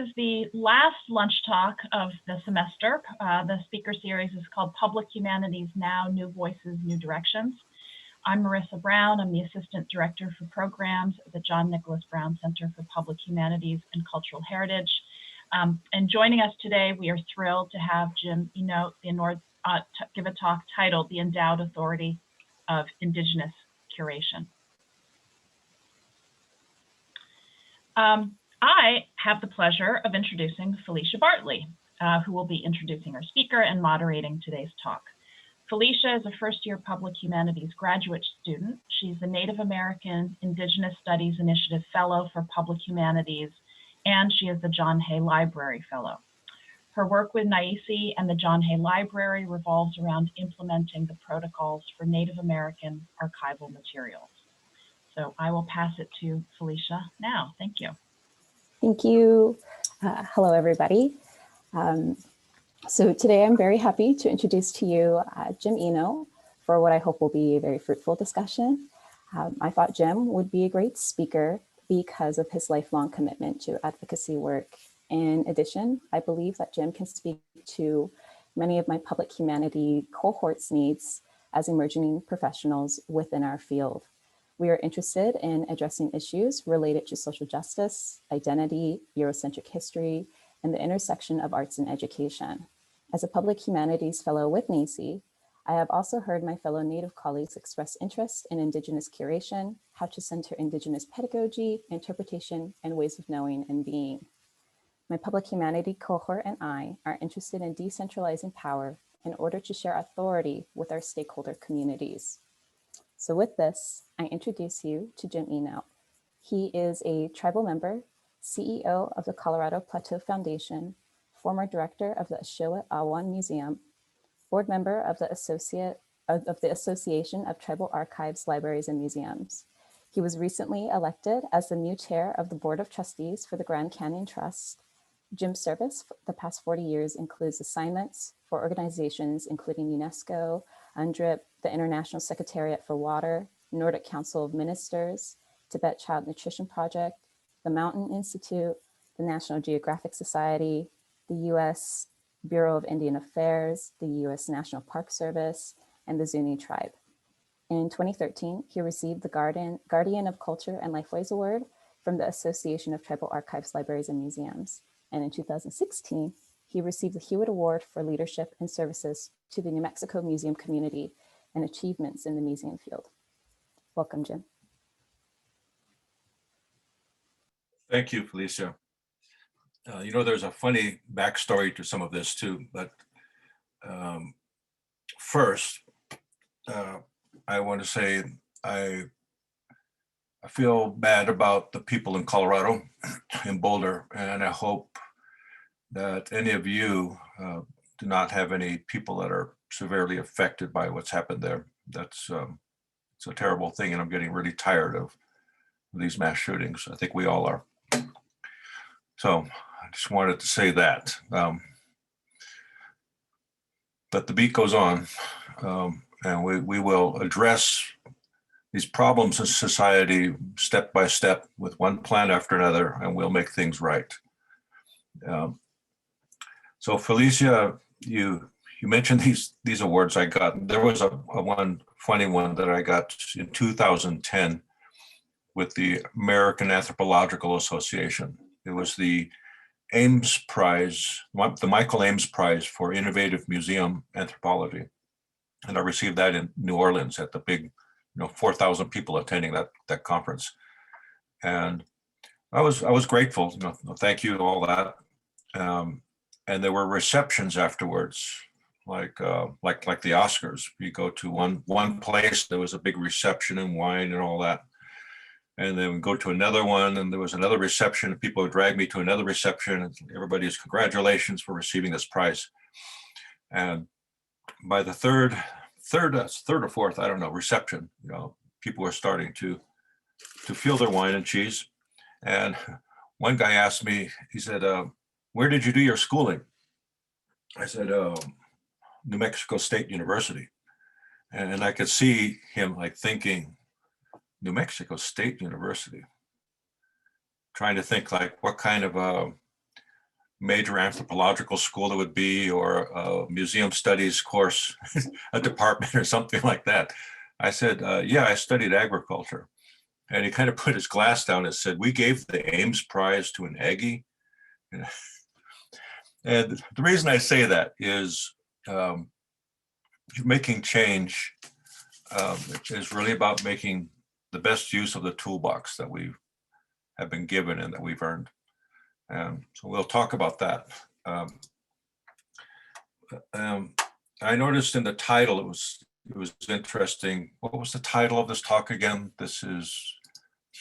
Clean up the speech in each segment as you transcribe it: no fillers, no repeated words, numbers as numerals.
is the last lunch talk of the semester. The speaker series is called Public Humanities Now, New Voices, New Directions. I'm Marissa Brown. I'm the Assistant Director for Programs at the John Nicholas Brown Center for Public Humanities and Cultural Heritage. And joining us today, we are thrilled to have Jim Enote give a talk titled The Endowed Authority of Indigenous Curation. I have the pleasure of introducing Felicia Bartley, who will be introducing our speaker and moderating today's talk. Felicia is a first-year public humanities graduate student. She's the Native American Indigenous Studies Initiative Fellow for Public Humanities, and she is the John Hay Library Fellow. Her work with NAICI and the John Hay Library revolves around implementing the protocols for Native American archival materials. So I will pass it to Felicia now. Thank you. Thank you. Hello, everybody. So today I'm very happy to introduce to you Jim Enote for what I hope will be a very fruitful discussion. I thought Jim would be a great speaker because of his lifelong commitment to advocacy work. In addition, I believe that Jim can speak to many of my public humanity cohort's needs as emerging professionals within our field. We are interested in addressing issues related to social justice, identity, Eurocentric history, and the intersection of arts and education. As a public humanities fellow with NAICI, I have also heard my fellow Native colleagues express interest in Indigenous curation, how to center Indigenous pedagogy, interpretation, and ways of knowing and being. My public humanity cohort and I are interested in decentralizing power in order to share authority with our stakeholder communities. So with this, I introduce you to Jim Enote. He is a tribal member, CEO of the Colorado Plateau Foundation, former director of the Hewett Award Museum, board member of the Association of Tribal Archives, Libraries, and Museums. He was recently elected as the new chair of the Board of Trustees for the Grand Canyon Trust. Jim's service for the past 40 years includes assignments for organizations including UNESCO, UNDP, the International Secretariat for Water, Nordic Council of Ministers, Tibet Child Nutrition Project, the Mountain Institute, the National Geographic Society, the U.S. Bureau of Indian Affairs, the U.S. National Park Service, and the Zuni Tribe. In 2013, he received the Guardian of Culture and Lifeways Award from the Association of Tribal Archives, Libraries, and Museums. And in 2016, he received the Hewett Award for leadership and services to the New Mexico museum community and achievements in the museum field. Welcome, Jim. Thank you, Felicia. You know, there's a funny backstory to some of this too, but first, I want to say I feel bad about the people in Colorado, in Boulder, and I hope that any of you do not have any people that are severely affected by what's happened there. That's it's a terrible thing, and I'm getting really tired of these mass shootings. I think we all are. So I just wanted to say that. But the beat goes on, and we will address these problems in society step by step with one plan after another, and we'll make things right. So Felicia, you mentioned these awards I got. There was a one funny one that I got in 2010 with the American Anthropological Association. It was the Ames Prize, the Michael Ames Prize for Innovative Museum Anthropology. And I received that in New Orleans at the big, 4,000 people attending that conference. And I was grateful, thank you, all that. And there were receptions afterwards, like the Oscars. You go to one place, there was a big reception and wine and all that. And then we go to another one, and there was another reception. And people would drag me to another reception, and everybody's congratulations for receiving this prize. And by the third or fourth, I don't know, reception, people were starting to feel their wine and cheese. And one guy asked me, he said, "Where did you do your schooling?" I said, New Mexico State University. And I could see him thinking, New Mexico State University, trying to think what kind of major anthropological school it would be, or a museum studies course, a department or something like that. I said, yeah, I studied agriculture. And he kind of put his glass down and said, we gave the Ames Prize to an Aggie. And the reason I say that is making change is really about making the best use of the toolbox that we have been given and that we've earned. So we'll talk about that. I noticed in the title, it was interesting. What was the title of this talk again? This is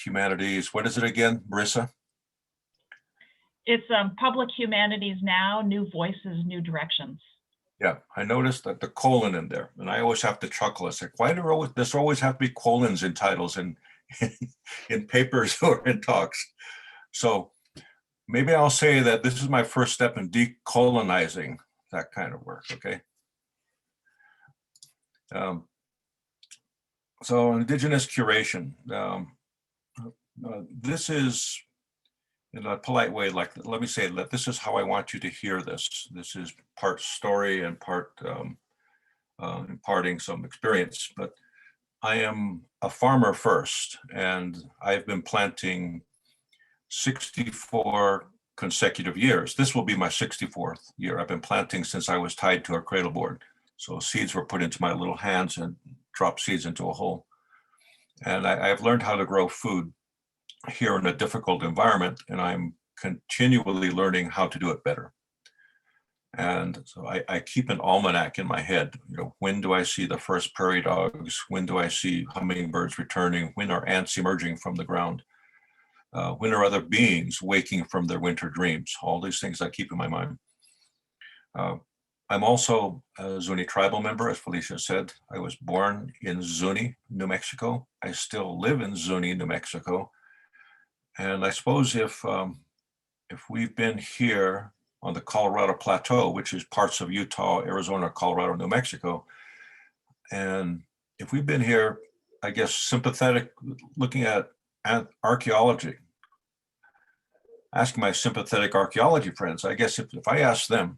Humanities. What is it again, Marissa? It's Public Humanities Now, New Voices, New Directions. Yeah, I noticed that the colon in there, and I always have to chuckle. I said, why do there always have to be colons in titles and in papers or in talks? So maybe I'll say that this is my first step in decolonizing that kind of work, okay? So Indigenous curation. This is, in a polite way, like, let me say that this is how I want you to hear this. This is part story and part imparting some experience, but I am a farmer first, and I've been planting 64 consecutive years. This will be my 64th year. I've been planting since I was tied to a cradle board. So seeds were put into my little hands and drop seeds into a hole. And I've learned how to grow food here in a difficult environment, and I'm continually learning how to do it better. And so I keep an almanac in my head. You know, when do I see the first prairie dogs? When do I see hummingbirds returning? When are ants emerging from the ground? When are other beings waking from their winter dreams? All these things I keep in my mind. I'm also a Zuni tribal member, as Felicia said. I was born in Zuni, New Mexico. I still live in Zuni, New Mexico. And I suppose if we've been here on the Colorado Plateau, which is parts of Utah, Arizona, Colorado, New Mexico, and if we've been here, I guess, sympathetic, looking at archaeology, asking my sympathetic archaeology friends, I guess if I ask them,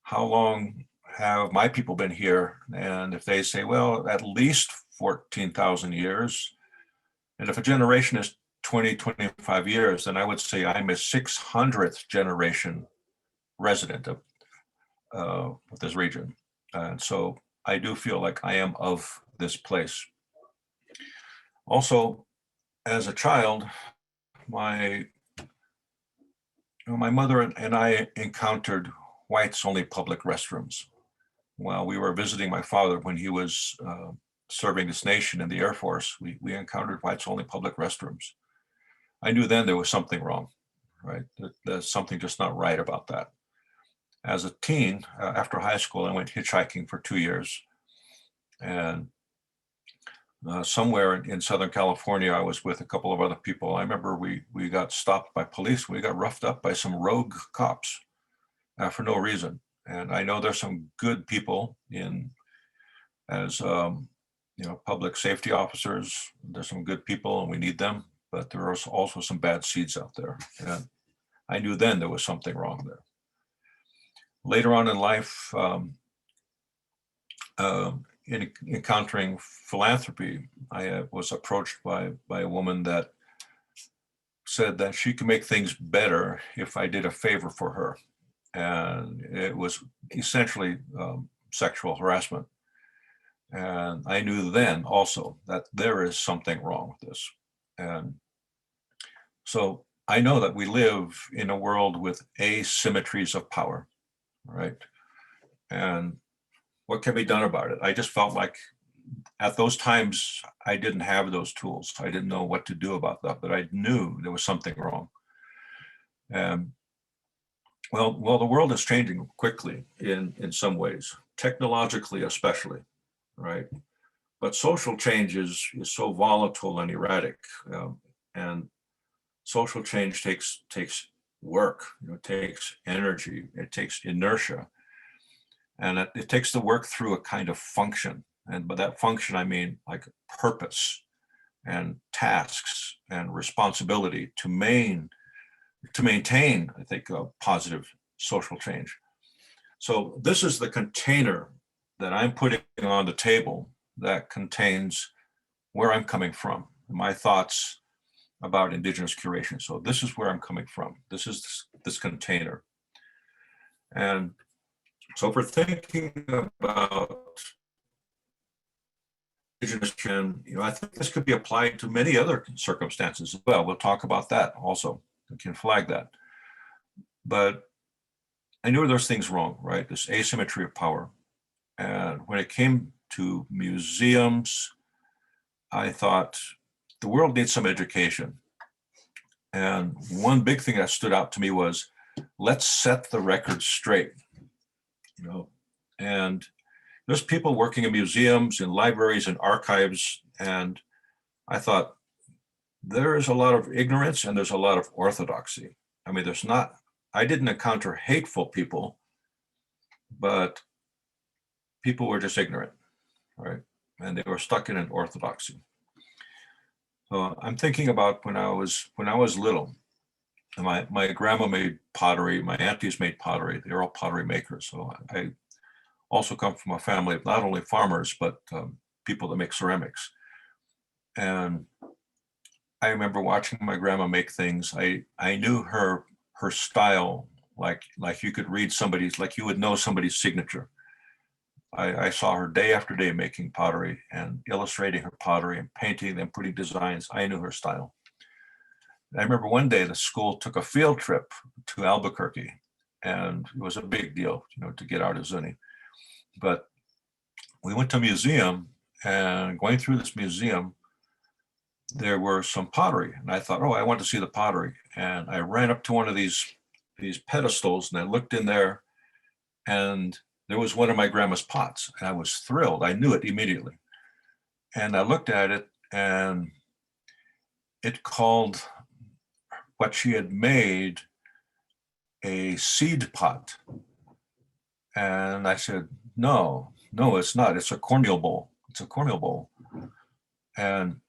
how long have my people been here? And if they say, well, at least 14,000 years, and if a generation is 20, 25 years, then I would say I'm a 600th generation resident of this region. And so I do feel like I am of this place. Also, as a child, my mother and I encountered whites-only public restrooms while we were visiting my father when he was serving this nation in the Air Force. We encountered whites-only public restrooms. I knew then there was something wrong, right? There's something just not right about that. As a teen, after high school, I went hitchhiking for 2 years. And somewhere in Southern California, I was with a couple of other people. I remember we got stopped by police. We got roughed up by some rogue cops for no reason. And I know there's some good people as public safety officers. There's some good people and we need them, but there are also some bad seeds out there. And I knew then there was something wrong there. Later on in life, in encountering philanthropy, I was approached by a woman that said that she could make things better if I did a favor for her. And it was essentially sexual harassment. And I knew then also that there is something wrong with this. And so I know that we live in a world with asymmetries of power, right? And what can be done about it? I just felt like at those times, I didn't have those tools. I didn't know what to do about that, but I knew there was something wrong. Well, the world is changing quickly in some ways, technologically especially, right? But social change is so volatile and erratic, and social change takes work. It takes energy. It takes inertia, and it takes the work through a kind of function. And by that function, I mean like purpose and tasks and responsibility to to maintain, I think, a positive social change. So this is the container that I'm putting on the table that contains where I'm coming from, my thoughts about Indigenous curation. So this is where I'm coming from. This is this container. And so if we're thinking about Indigenous curation, I think this could be applied to many other circumstances as well. We'll talk about that also. We can flag that. But I knew there's things wrong, right? This asymmetry of power. And when it came to museums, I thought the world needs some education. And one big thing that stood out to me was, let's set the record straight. And there's people working in museums, in libraries, and archives. And I thought, there is a lot of ignorance and there's a lot of orthodoxy. I mean, I didn't encounter hateful people, but people were just ignorant, right? And they were stuck in an orthodoxy. So I'm thinking about when I was little, my grandma made pottery, my aunties made pottery. They were all pottery makers. So I also come from a family of not only farmers, but people that make ceramics. And I remember watching my grandma make things. I knew her style, like you could read somebody's, like you would know somebody's signature. I saw her day after day making pottery and illustrating her pottery and painting and putting designs. I knew her style. I remember one day the school took a field trip to Albuquerque, and it was a big deal, to get out of Zuni. But we went to a museum, and going through this museum, there were some pottery, and I thought, oh, I want to see the pottery. And I ran up to one of these pedestals, and I looked in there, and there was one of my grandma's pots, and I was thrilled. I knew it immediately. And I looked at it, and it called what she had made a seed pot. And I said, no, it's not. It's a cornmeal bowl. It's a cornmeal bowl. And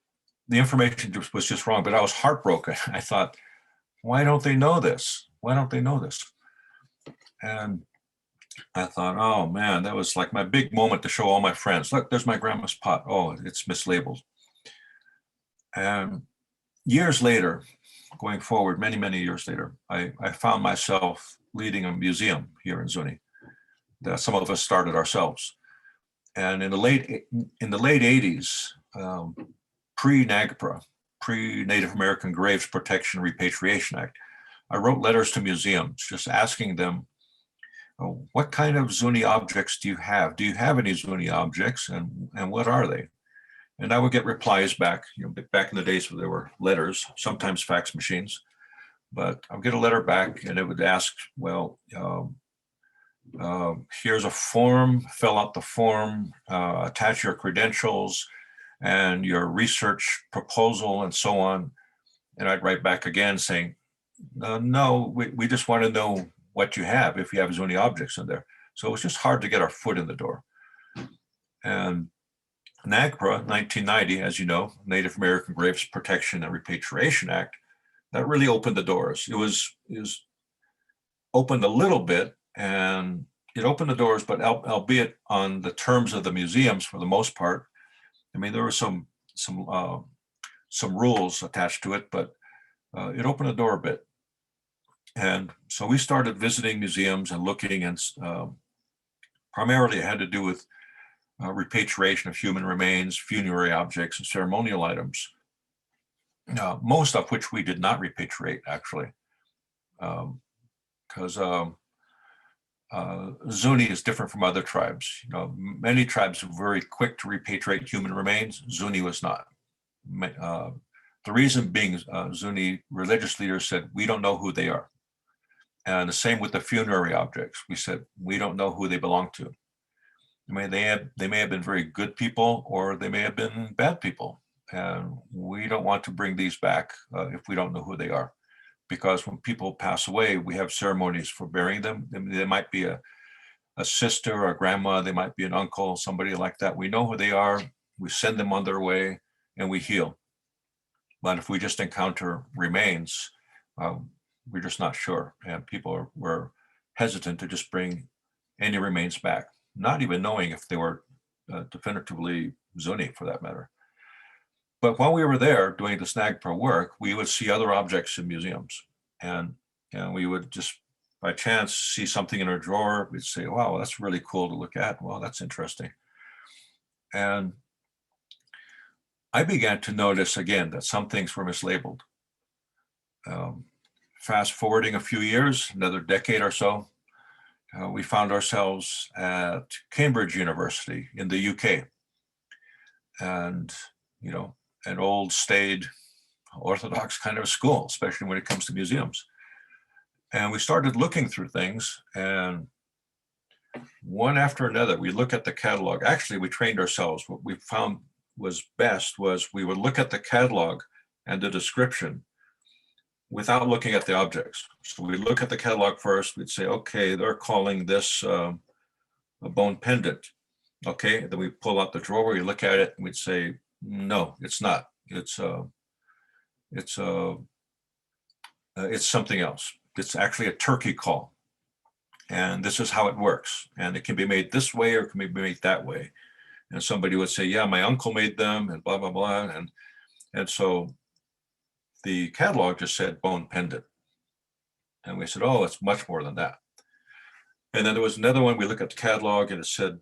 the information was just wrong, but I was heartbroken. I thought, why don't they know this? Why don't they know this? And I thought, oh man, that was like my big moment to show all my friends. Look, there's my grandma's pot. Oh, it's mislabeled. And years later, going forward, many, many years later, I found myself leading a museum here in Zuni that some of us started ourselves. And in the late 80s, pre-NAGPRA, pre-Native American Graves Protection Repatriation Act, I wrote letters to museums just asking them, what kind of Zuni objects do you have? Do you have any Zuni objects, and what are they? And I would get replies back, back in the days where there were letters, sometimes fax machines, but I would get a letter back and it would ask, well, here's a form, fill out the form, attach your credentials and your research proposal and so on. And I'd write back again saying, no, we just want to know what you have, if you have Zuni objects in there. So it was just hard to get our foot in the door. And NAGPRA 1990, as you know, Native American Graves Protection and Repatriation Act, that really opened the doors. It was opened a little bit, and it opened the doors, but albeit on the terms of the museums for the most part. I mean, there were some rules attached to it, but it opened the door a bit. And so we started visiting museums and looking, and primarily it had to do with repatriation of human remains, funerary objects, and ceremonial items, most of which we did not repatriate, actually, because Zuni is different from other tribes. Many tribes were very quick to repatriate human remains. Zuni was not. The reason being, Zuni religious leaders said, we don't know who they are. And the same with the funerary objects. We said, we don't know who they belong to. I mean, they may have been very good people, or they may have been bad people. And we don't want to bring these back if we don't know who they are. Because when people pass away, we have ceremonies for burying them. I mean, they might be a sister or a grandma, they might be an uncle, somebody like that. We know who they are, we send them on their way, and we heal. But if we just encounter remains, we're just not sure. And people were hesitant to just bring any remains back, not even knowing if they were definitively Zuni for that matter. But while we were there doing the SNAGPRA work, we would see other objects in museums. And we would just by chance see something in our drawer. We'd say, wow, that's really cool to look at. Well, that's interesting. And I began to notice again that some things were mislabeled. Fast forwarding a few years, another decade or so, we found ourselves at Cambridge University in the UK. And, you know, an old staid Orthodox kind of school, especially when it comes to museums. And we started looking through things, and one after another, we look at the catalog. Actually, we trained ourselves. What we found was best was we would look at the catalog and the description without looking at the objects. So we look at the catalog first. We'd say, okay, they're calling this a bone pendant. Okay, then we pull out the drawer, we look at it, and we'd say, no, it's not. It's something else. It's actually a turkey call. And this is how it works. And it can be made this way or it can be made that way. And somebody would say, yeah, my uncle made them and blah, blah, blah. And so the catalog just said bone pendant. And we said, oh, it's much more than that. And then there was another one, we look at the catalog and it said,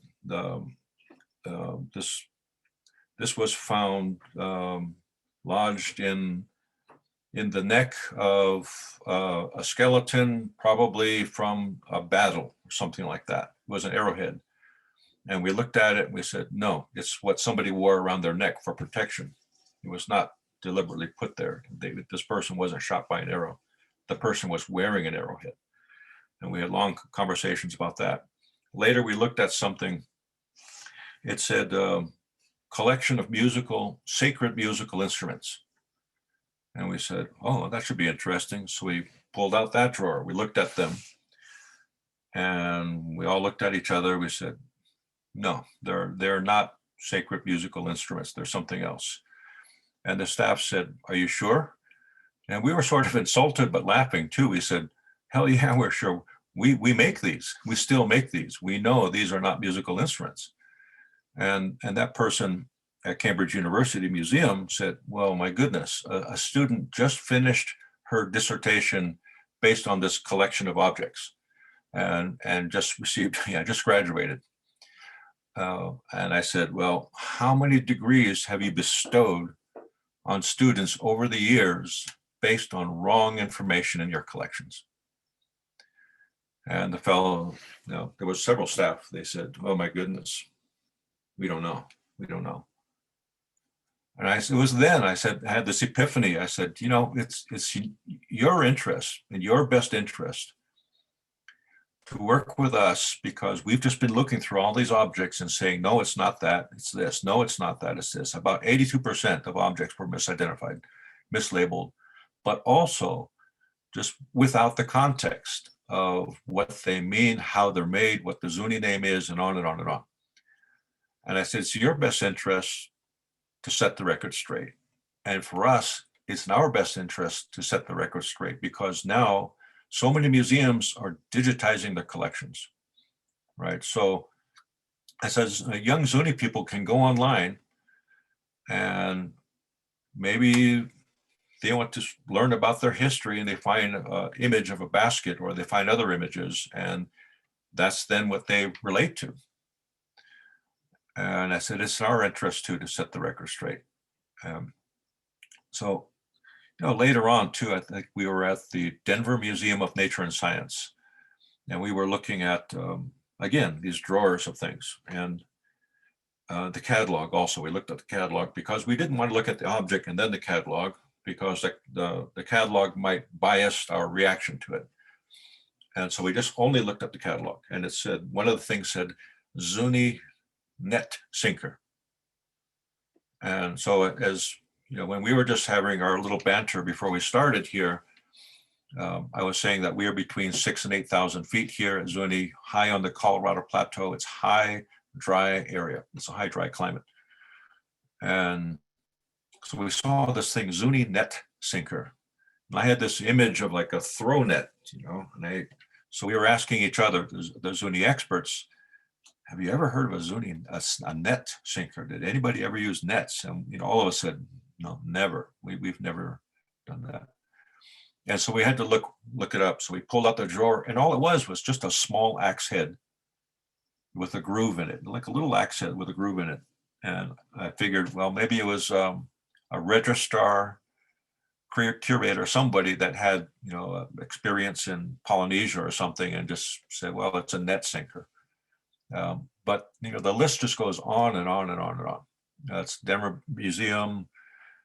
this was found lodged in the neck of a skeleton, probably from a battle or something like that. It was an arrowhead. And we looked at it and we said, no, it's what somebody wore around their neck for protection. It was not deliberately put there. This person wasn't shot by an arrow. The person was wearing an arrowhead. And we had long conversations about that. Later, we looked at something. It said, collection of sacred musical instruments. And we said, oh, that should be interesting. So we pulled out that drawer. We looked at them. And we all looked at each other. We said, no, they're not sacred musical instruments. They're something else. And the staff said, are you sure? And we were sort of insulted, but laughing too. We said, hell yeah, we're sure. We make these. We still make these. We know these are not musical instruments. And that person at Cambridge University Museum said, well, my goodness, a student just finished her dissertation based on this collection of objects and just received, just graduated. And I said, well, how many degrees have you bestowed on students over the years based on wrong information in your collections? And the fellow, there was several staff, they said, oh my goodness, we don't know. And it was then I said, I had this epiphany. I said, it's your interest and your best interest to work with us, because we've just been looking through all these objects and saying, no, it's not that, it's this. No, it's not that, it's this. About 82% of objects were misidentified, mislabeled, but also just without the context of what they mean, how they're made, what the Zuni name is, and on and on and on. And I said, it's your best interest to set the record straight. And for us, it's in our best interest to set the record straight, because now so many museums are digitizing their collections, right? So I said, young Zuni people can go online and maybe they want to learn about their history and they find an image of a basket or they find other images, and that's then what they relate to. And I said, it's in our interest too to set the record straight. So later on too, I think we were at the Denver Museum of Nature and Science, and we were looking at, again, these drawers of things, and the catalog also. We looked at the catalog because we didn't want to look at the object and then the catalog, because the catalog might bias our reaction to it. And so we just only looked at the catalog, and it said, one of the things said, Zuni net sinker. And so as when we were just having our little banter before we started here, I was saying that we are between 6,000 and 8,000 feet here at Zuni, high on the Colorado Plateau. It's high, dry area. It's a high, dry climate. And so we saw this thing, Zuni net sinker. And I had this image of like a throw net, and so we were asking each other, the Zuni experts, have you ever heard of a net sinker? Did anybody ever use nets? And all of us said, no, never. We've never done that. And so we had to look it up. So we pulled out the drawer, and all it was just a small axe head with a groove in it, like a little axe head with a groove in it. And I figured, well, maybe it was a registrar, curator, somebody that had experience in Polynesia or something, and just said, well, it's a net sinker. But the list just goes on and on and on and on. It's Denver Museum,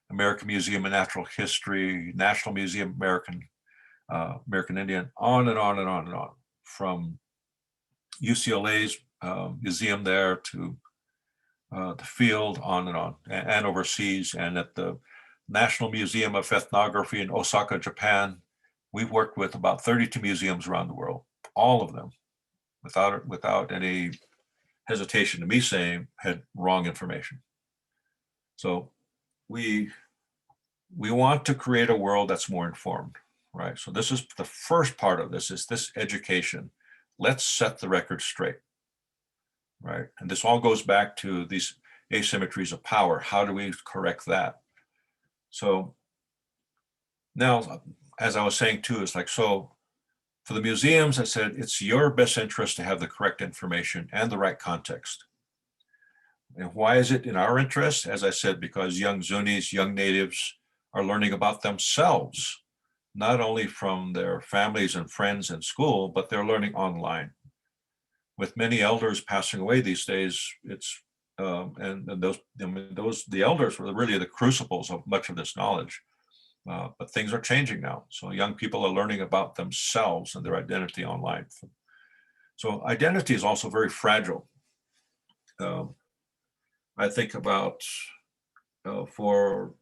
American Museum of Natural History, National Museum American Indian, on and on and on and on, from UCLA's museum there to the field, on and overseas, and at the National Museum of Ethnography in Osaka, Japan. We've worked with about 32 museums around the world, all of them, without any hesitation to me saying, had wrong information. So we want to create a world that's more informed, right? So this is the first part of this, is this education. Let's set the record straight, right? And this all goes back to these asymmetries of power. How do we correct that? So now, as I was saying too, it's like, so for the museums, I said, it's your best interest to have the correct information and the right context. And why is it in our interest? As I said, because young Zunis, young natives are learning about themselves, not only from their families and friends in school, but they're learning online. With many elders passing away these days, it's the elders were really the crucibles of much of this knowledge. But things are changing now. So young people are learning about themselves and their identity online. So identity is also very fragile. I think about for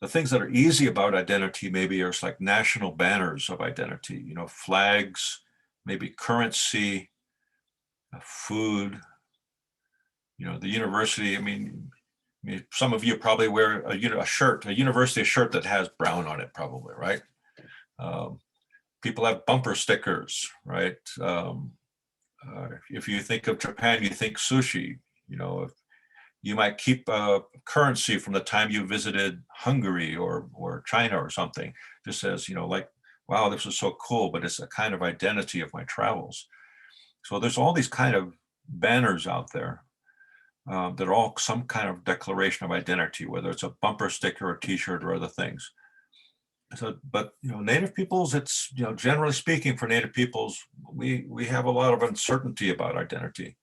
the things that are easy about identity, maybe are like national banners of identity, flags, maybe currency, food, the university. I mean, some of you probably wear a university shirt that has brown on it, probably, right? People have bumper stickers, right? If you think of Japan, you think sushi. You might keep a currency from the time you visited Hungary or China or something. Just says, like, wow, this is so cool, but it's a kind of identity of my travels. So there's all these kind of banners out there. That are all some kind of declaration of identity, whether it's a bumper sticker or a t-shirt or other things. So, but Native peoples, it's generally speaking, for Native peoples, we have a lot of uncertainty about identity,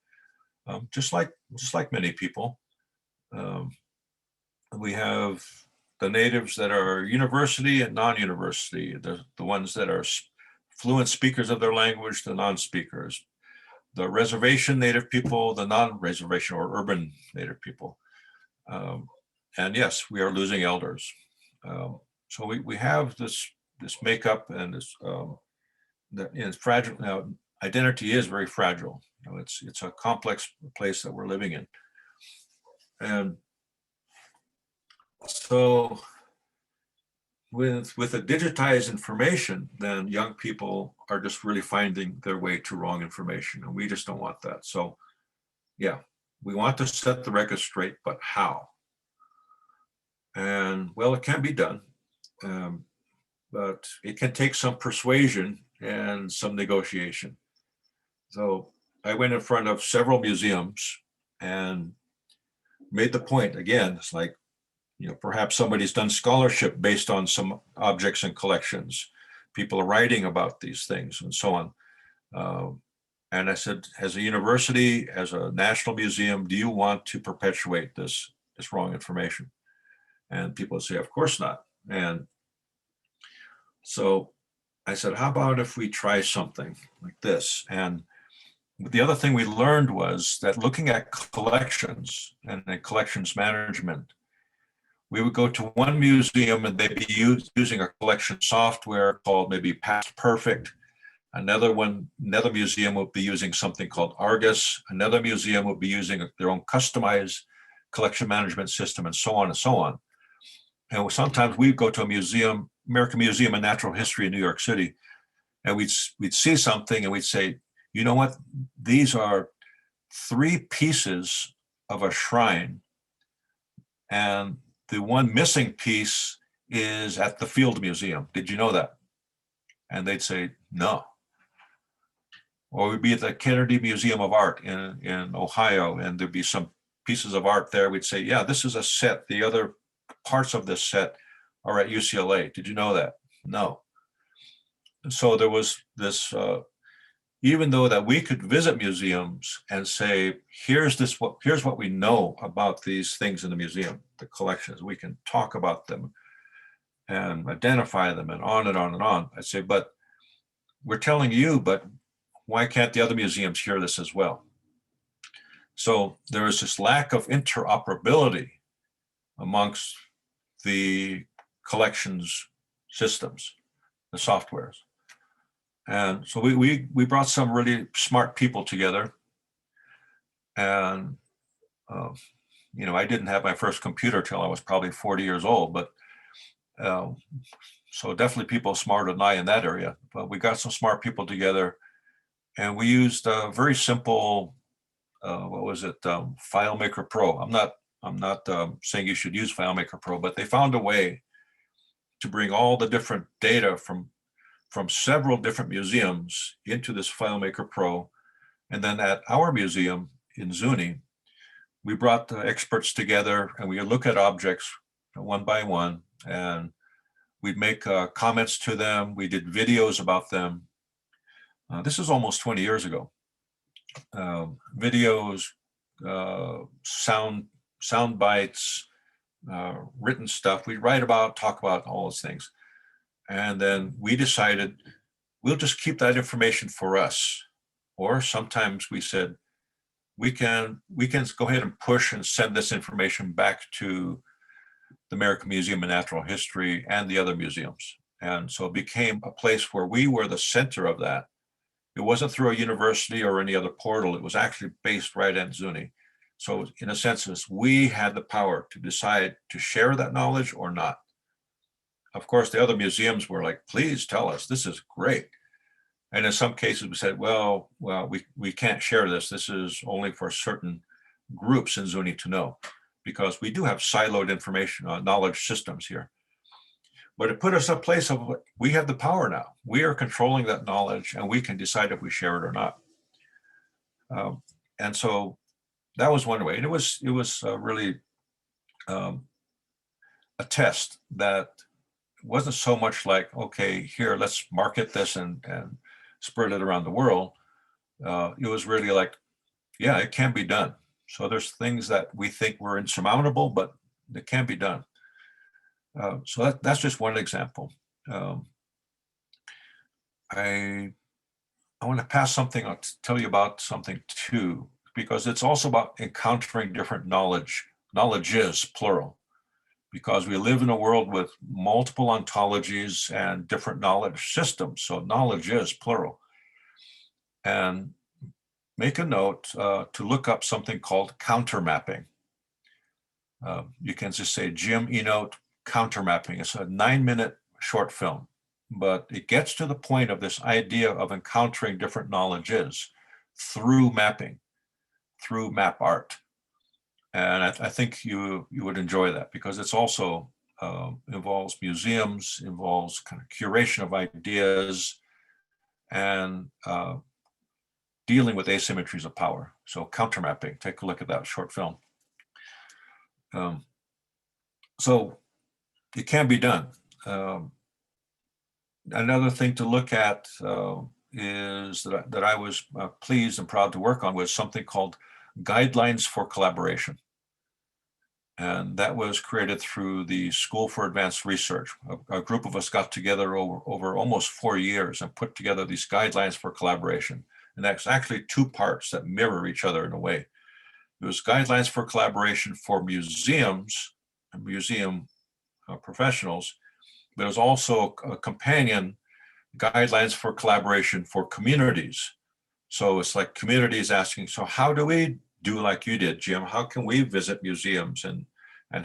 just like many people. We have the natives that are university and non-university, the ones that are fluent speakers of their language, the non-speakers. The reservation Native people, the non-reservation or urban Native people. And yes, we are losing elders. So we have this makeup, and this it's fragile. Now, identity is very fragile. It's a complex place that we're living in. And so with the digitized information, then young people are just really finding their way to wrong information, and we just don't want that. So yeah, we want to set the record straight, but how? And well, it can be done, but it can take some persuasion and some negotiation. So I went in front of several museums and made the point again. It's like, perhaps somebody's done scholarship based on some objects and collections. People are writing about these things and so on. And I said, as a university, as a national museum, do you want to perpetuate this wrong information? And people would say, of course not. And so I said, how about if we try something like this? And the other thing we learned was that looking at collections and collections management, we would go to one museum and they'd be using a collection software called maybe Past Perfect. Another museum would be using something called Argus. Another museum would be using their own customized collection management system, and so on and so on. And sometimes we'd go to a museum American Museum of Natural History in New York City, and we'd see something and we'd say, you know what, these are 3 pieces of a shrine, and the one missing piece is at the Field Museum. Did you know that? And they'd say, no. Or we'd be at the Kennedy Museum of Art in Ohio, and there'd be some pieces of art there. We'd say, yeah, this is a set. The other parts of this set are at UCLA. Did you know that? No. So there was this, even though that we could visit museums and say, here's what we know about these things in the museum, the collections, we can talk about them and identify them and on and on and on. I'd say, but we're telling you, but why can't the other museums hear this as well? So there is this lack of interoperability amongst the collections systems, the softwares. And so we brought some really smart people together. And, I didn't have my first computer till I was probably 40 years old, but so definitely people smarter than I in that area. But we got some smart people together, and we used a very simple, FileMaker Pro. I'm not saying you should use FileMaker Pro, but they found a way to bring all the different data from several different museums into this FileMaker Pro. And then at our museum in Zuni, we brought the experts together and we look at objects one by one, and we'd make comments to them. We did videos about them. This is almost 20 years ago. Videos, sound bites, written stuff. We'd write about, talk about all those things. And then we decided we'll just keep that information for us. Or sometimes we said, we can go ahead and push and send this information back to the American Museum of Natural History and the other museums. And so it became a place where we were the center of that. It wasn't through a university or any other portal. It was actually based right at Zuni. So in a sense, we had the power to decide to share that knowledge or not. Of course, the other museums were like, please tell us, this is great. And in some cases we said, well, we can't share this. This is only for certain groups in Zuni to know, because we do have siloed information on knowledge systems here. But it put us in a place of, we have the power now. We are controlling that knowledge and we can decide if we share it or not. And so that was one way. And it was really a test that wasn't so much like, okay, here, let's market this and spread it around the world. It was really like, yeah, it can be done. So there's things that we think were insurmountable, but it can be done. So that's just one example. I want to pass something, I'll tell you about something too, because it's also about encountering different knowledges, plural, because we live in a world with multiple ontologies and different knowledge systems. So knowledge is plural. And make a note to look up something called countermapping. You can just say Jim Enote countermapping. It's a 9-minute short film, but it gets to the point of this idea of encountering different knowledges through mapping, through map art. And I think you would enjoy that, because it's also involves museums, involves kind of curation of ideas, and dealing with asymmetries of power. So countermapping, take a look at that short film. So it can be done. Another thing to look at is that I was pleased and proud to work on was something called Guidelines for Collaboration. And that was created through the School for Advanced Research. A group of us got together over almost 4 years and put together these guidelines for collaboration. And that's actually 2 parts that mirror each other in a way. It was guidelines for collaboration for museums and museum professionals, but it was also a companion guidelines for collaboration for communities. So it's like communities asking, so how do we do like you did, Jim? How can we visit museums and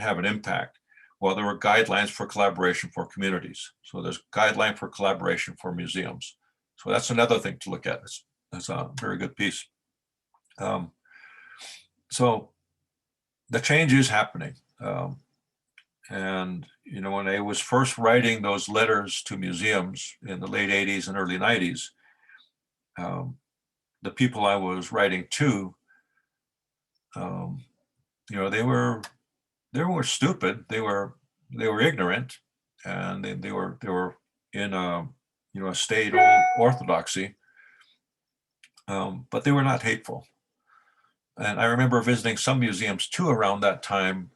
have an impact? Well, there were guidelines for collaboration for communities. So there's guideline for collaboration for museums. So that's another thing to look at. That's a very good piece. So the change is happening. And, you know, when I was first writing those letters to museums in the late 80s and early 90s, the people I was writing to, you know, they were stupid. They were ignorant, and they were in a, you know, a state of orthodoxy, but they were not hateful. And I remember visiting some museums too around that time,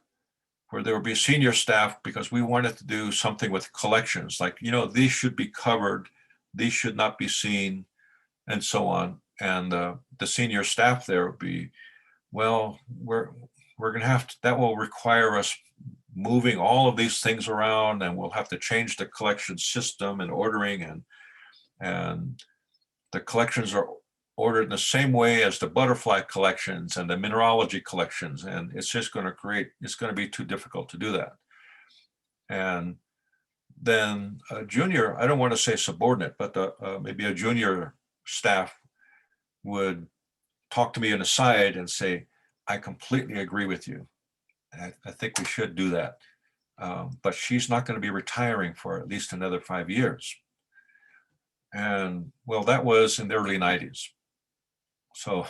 where there would be senior staff, because we wanted to do something with collections, like, you know, these should be covered, these should not be seen, and so on. And the senior staff there would be, well, we're going to have to, that will require us moving all of these things around, and we'll have to change the collection system and ordering, and the collections are ordered in the same way as the butterfly collections and the mineralogy collections, and it's just going to create, it's going to be too difficult to do that. And then a junior, I don't want to say subordinate, but maybe a junior staff would talk to me on the side and say, I completely agree with you. I think we should do that. But she's not going to be retiring for at least another 5 years. And well, that was in the early 90s. So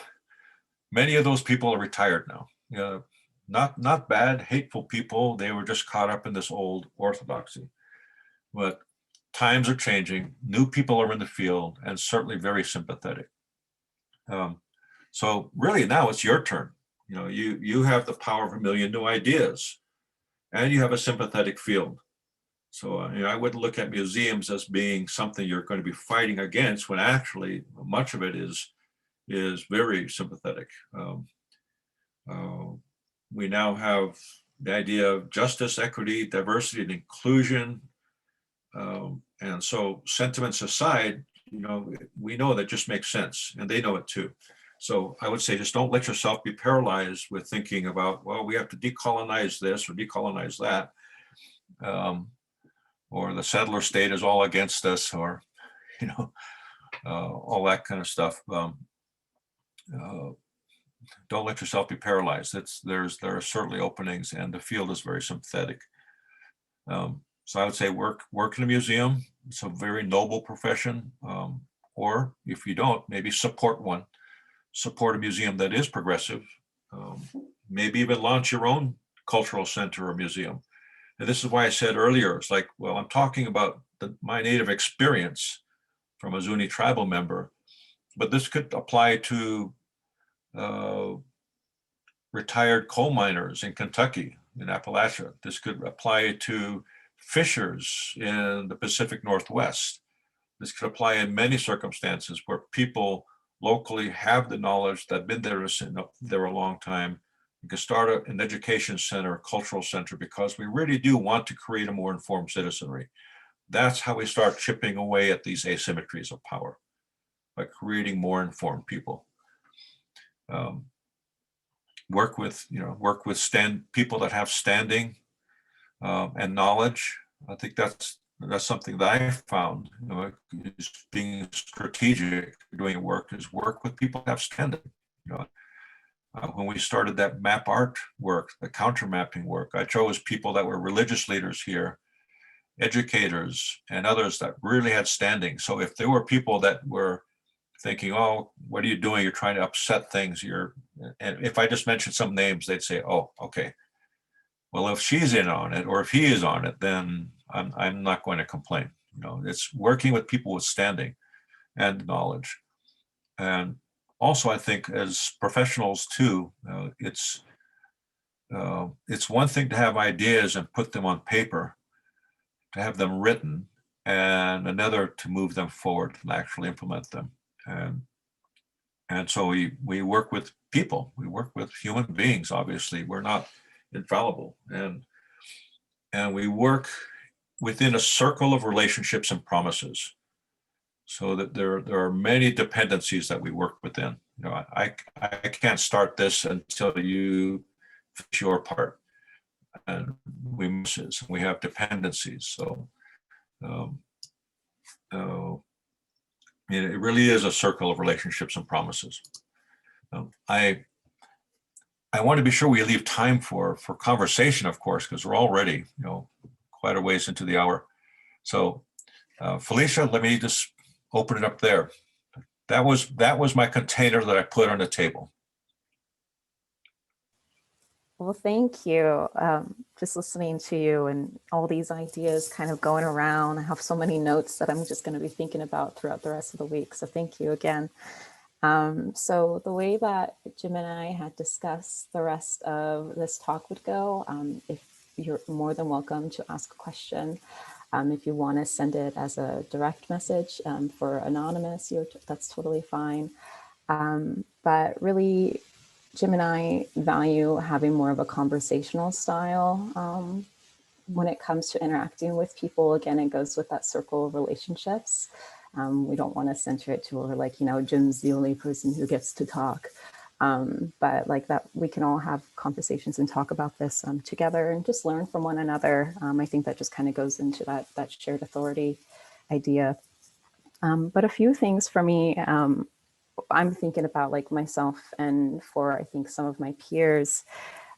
many of those people are retired now. You know, not bad, hateful people. They were just caught up in this old orthodoxy. But times are changing. New people are in the field, and certainly very sympathetic. So really now it's your turn. You know, you have the power of a million new ideas, and you have a sympathetic field. So you know, I wouldn't look at museums as being something you're going to be fighting against, when actually much of it is very sympathetic. We now have the idea of justice, equity, diversity, and inclusion. And so sentiments aside, you know, we know that just makes sense, and they know it too. So I would say, just don't let yourself be paralyzed with thinking about, well, we have to decolonize this or decolonize that, or the settler state is all against us, or, you know, all that kind of stuff. Don't let yourself be paralyzed. There are certainly openings, and the field is very sympathetic. So I would say work in a museum. It's a very noble profession. Or if you don't, maybe support one. Support a museum that is progressive. Maybe even launch your own cultural center or museum. And this is why I said earlier, it's like, well, I'm talking about my native experience from a Zuni tribal member, but this could apply to retired coal miners in Kentucky, in Appalachia. This could apply to fishers in the Pacific Northwest. This could apply in many circumstances where people locally have the knowledge, that have been there a long time. You can start an education center, a cultural center, because we really do want to create a more informed citizenry. That's how we start chipping away at these asymmetries of power, by creating more informed people. Work with people that have standing and knowledge. I think that's something that I found, you know, is being strategic, doing work with people that have standing. You know, when we started that map art work, the counter mapping work, I chose people that were religious leaders here, educators, and others that really had standing. So if there were people that were thinking, oh, what are you doing? You're trying to upset things. And if I just mentioned some names, they'd say, oh, okay. Well, if she's in on it, or if he is on it, then I'm not going to complain. You know, it's working with people with standing and knowledge. And also, I think as professionals too, it's one thing to have ideas and put them on paper, to have them written, and another to move them forward and actually implement them. And so we work with people. We work with human beings. Obviously, we're not infallible, and we work within a circle of relationships and promises, so that there are many dependencies that we work within. You know, I can't start this until you finish your part. and we have dependencies. So it really is a circle of relationships and promises. I want to be sure we leave time for conversation, of course, because we're already, quite a ways into the hour. So, Felicia, let me just open it up there. That was my container that I put on the table. Well, thank you. Just listening to you and all these ideas kind of going around. I have so many notes that I'm just going to be thinking about throughout the rest of the week. So thank you again. So the way that Jim and I had discussed the rest of this talk would go, if you're more than welcome to ask a question. If you want to send it as a direct message for anonymous, that's totally fine. But really, Jim and I value having more of a conversational style when it comes to interacting with people. Again, it goes with that circle of relationships. We don't want to center it to where like, Jim's the only person who gets to talk. But like that, we can all have conversations and talk about this together and just learn from one another. I think that just kind of goes into that shared authority idea. But a few things for me, I'm thinking about like myself and for I think some of my peers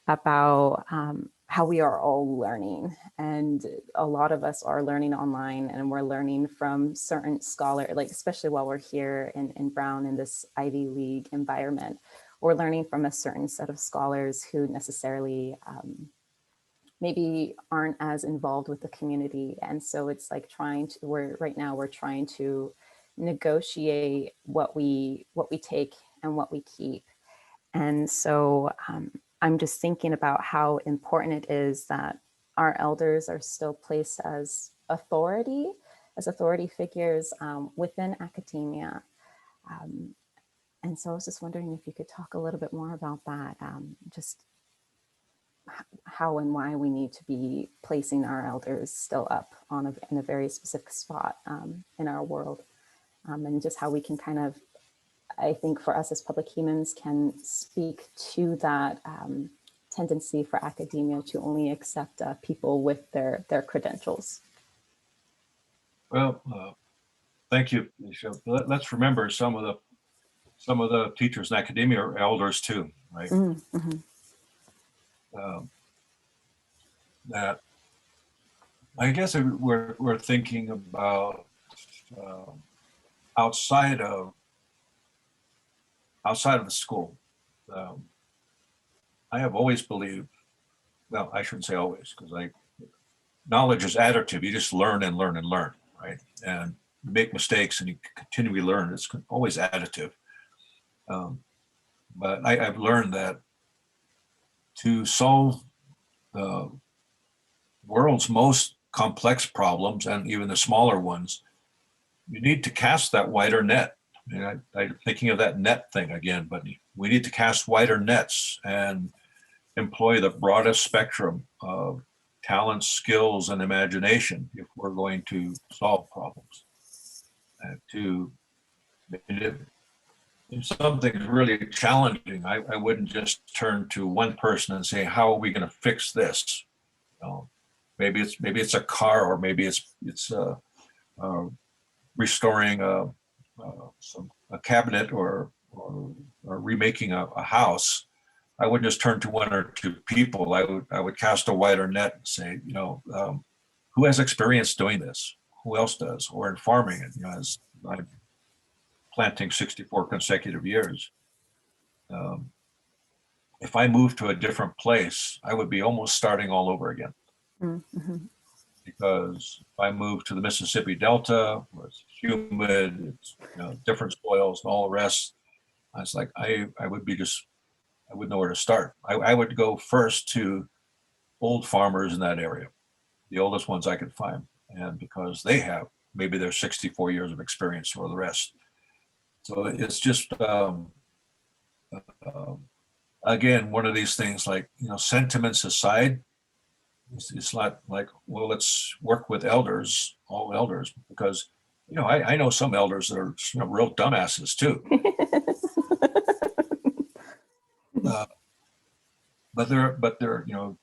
about how we are all learning, and a lot of us are learning online, and we're learning from certain scholars, like especially while we're here in Brown in this Ivy League environment, we're learning from a certain set of scholars who necessarily maybe aren't as involved with the community, and so it's like right now we're trying to negotiate what we take and what we keep. And so I'm just thinking about how important it is that our elders are still placed as authority figures within academia. And so I was just wondering if you could talk a little bit more about that, just how and why we need to be placing our elders still up in a very specific spot in our world. And just how we can kind of, I think for us as public humans, can speak to that tendency for academia to only accept people with their credentials. Well, thank you, Alicia. Let's remember some of the teachers in academia are elders too, right? Mm-hmm. That I guess we're thinking about outside of the school. I have always believed, well, I shouldn't say always, because knowledge is additive. You just learn and learn and learn, right? And you make mistakes and you continually learn. It's always additive. But I've learned that to solve the world's most complex problems, and even the smaller ones, you need to cast that wider net. I'm thinking of that net thing again, but we need to cast wider nets and employ the broadest spectrum of talents, skills, and imagination if we're going to solve problems. If something's really challenging, I wouldn't just turn to one person and say, "How are we going to fix this?" Maybe it's a car, or maybe it's restoring a cabinet or remaking a house. I wouldn't just turn to one or two people. I would cast a wider net and say, who has experience doing this? Who else does? Or in farming, as I'm planting 64 consecutive years. If I moved to a different place, I would be almost starting all over again. Mm-hmm. Because if I moved to the Mississippi Delta, where it's humid, it's different soils and all the rest, I was like, I wouldn't know where to start. I would go first to old farmers in that area, the oldest ones I could find, and because they have maybe their 64 years of experience or the rest. So it's just again, one of these things, like, sentiments aside, it's not like, well, let's work with all elders, because I know some elders that are real dumbasses too. But they're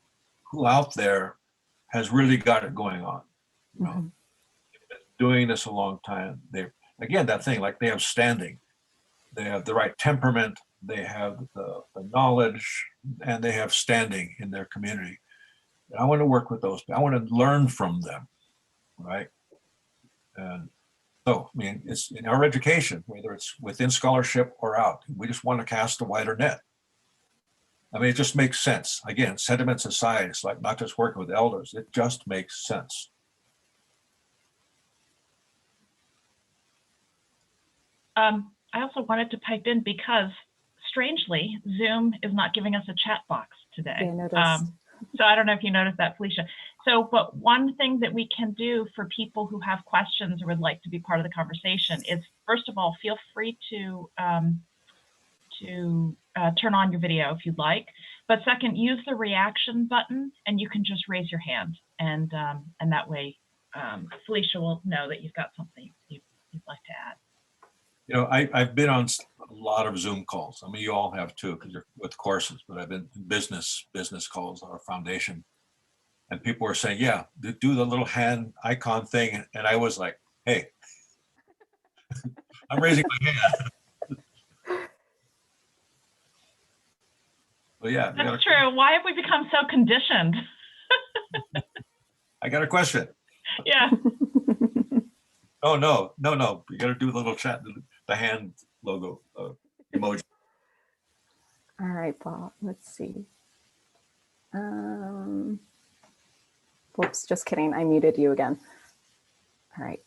who out there has really got it going on. You know, Mhm. doing this a long time. They, again, that thing, like they have standing, they have the right temperament, they have the knowledge, and they have standing in their community. And I want to work with those. I want to learn from them, right? And so, I mean, it's in our education, whether it's within scholarship or out, we just want to cast a wider net. I mean, it just makes sense. Again, sentiments aside, it's like not just working with elders, it just makes sense. I also wanted to pipe in because strangely, Zoom is not giving us a chat box today. Yeah, I noticed. So I don't know if you noticed that, Felicia. So, but one thing that we can do for people who have questions or would like to be part of the conversation is, first of all, feel free to turn on your video if you'd like. But second, use the reaction button and you can just raise your hand. And that way, Felicia will know that you've got something you'd like to add. You know, I've been on a lot of Zoom calls. I mean, you all have too, because you're with courses, but I've been in business calls, our foundation. And people were saying, yeah, do the little hand icon thing. And I was like, hey, I'm raising my hand. But yeah. That's true. Why have we become so conditioned? I got a question. Yeah. Oh, no. You got to do the little chat, the hand logo emoji. All right, Bob, let's see. Whoops, just kidding. I muted you again. All right.